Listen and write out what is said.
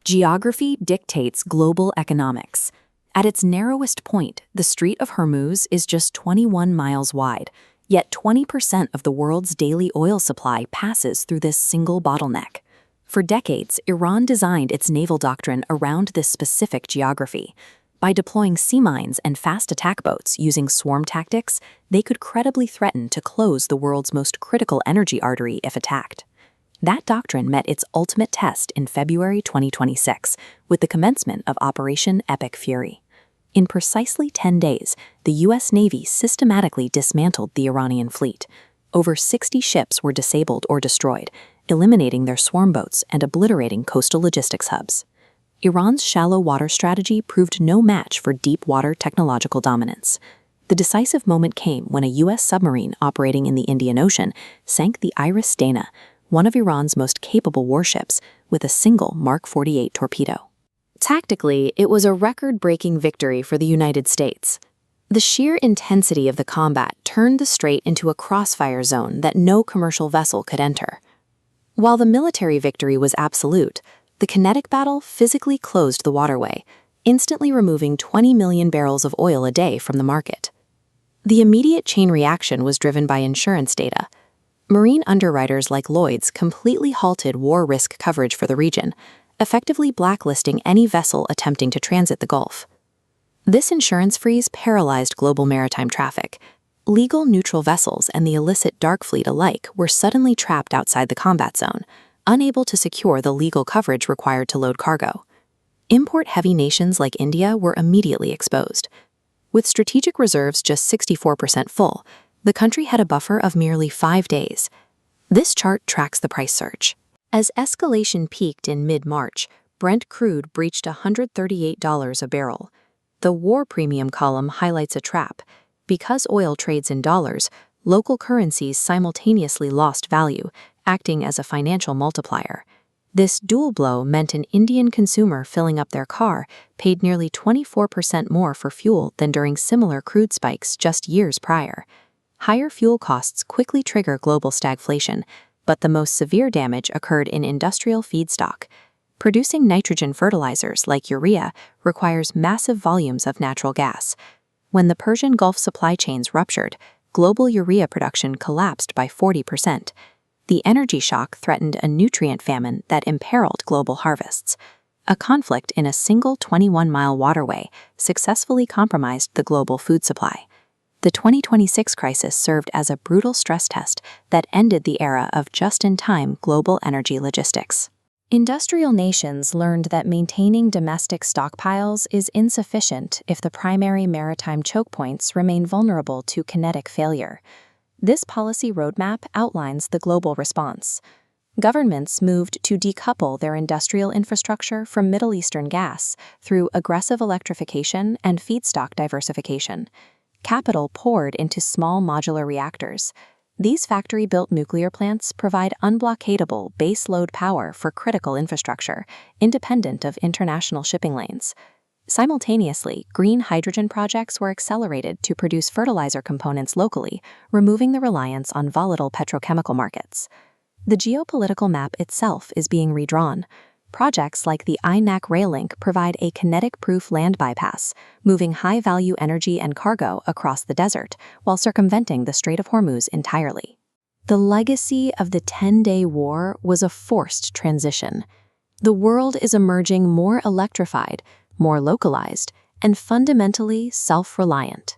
Geography dictates global economics. At its narrowest point, the Strait of Hormuz is just 21 miles wide, yet 20% of the world's daily oil supply passes through this single bottleneck. For decades, Iran designed its naval doctrine around this specific geography. By deploying sea mines and fast attack boats using swarm tactics, they could credibly threaten to close the world's most critical energy artery if attacked. That doctrine met its ultimate test in February 2026 with the commencement of Operation Epic Fury. In precisely 10 days, the U.S. Navy systematically dismantled the Iranian fleet. Over 60 ships were disabled or destroyed, eliminating their swarm boats and obliterating coastal logistics hubs. Iran's shallow water strategy proved no match for deep water technological dominance. The decisive moment came when a U.S. submarine operating in the Indian Ocean sank the Iris Dana, one of Iran's most capable warships, with a single Mark 48 torpedo. Tactically, it was a record-breaking victory for the United States. The sheer intensity of the combat turned the strait into a crossfire zone that no commercial vessel could enter. While the military victory was absolute, the kinetic battle physically closed the waterway, instantly removing 20 million barrels of oil a day from the market. The immediate chain reaction was driven by insurance data. Marine underwriters like Lloyd's completely halted war risk coverage for the region, effectively blacklisting any vessel attempting to transit the Gulf. This insurance freeze paralyzed global maritime traffic. Legal neutral vessels and the illicit dark fleet alike were suddenly trapped outside the combat zone, unable to secure the legal coverage required to load cargo. Import-heavy nations like India were immediately exposed. With strategic reserves just 64% full, the country had a buffer of merely 5 days. This chart tracks the price surge. As escalation peaked in mid-March, Brent Crude breached $138 a barrel. The war premium column highlights a trap. Because oil trades in dollars, local currencies simultaneously lost value, acting as a financial multiplier. This dual blow meant an Indian consumer filling up their car paid nearly 24% more for fuel than during similar crude spikes just years prior. Higher fuel costs quickly trigger global stagflation, but the most severe damage occurred in industrial feedstock. Producing nitrogen fertilizers like urea requires massive volumes of natural gas. When the Persian Gulf supply chains ruptured, global urea production collapsed by 40%. The energy shock threatened a nutrient famine that imperiled global harvests. A conflict in a single 21-mile waterway successfully compromised the global food supply. The 2026 crisis served as a brutal stress test that ended the era of just-in-time global energy logistics. Industrial nations learned that maintaining domestic stockpiles is insufficient if the primary maritime choke points remain vulnerable to kinetic failure. This policy roadmap outlines the global response. Governments moved to decouple their industrial infrastructure from Middle Eastern gas through aggressive electrification and feedstock diversification. Capital poured into small modular reactors. These factory-built nuclear plants provide unblockadable base-load power for critical infrastructure, independent of international shipping lanes. Simultaneously, green hydrogen projects were accelerated to produce fertilizer components locally, removing the reliance on volatile petrochemical markets. The geopolitical map itself is being redrawn. Projects like the INAC rail link provide a kinetic-proof land bypass, moving high-value energy and cargo across the desert while circumventing the Strait of Hormuz entirely. The legacy of the 10-day war was a forced transition. The world is emerging more electrified, more localized, and fundamentally self-reliant.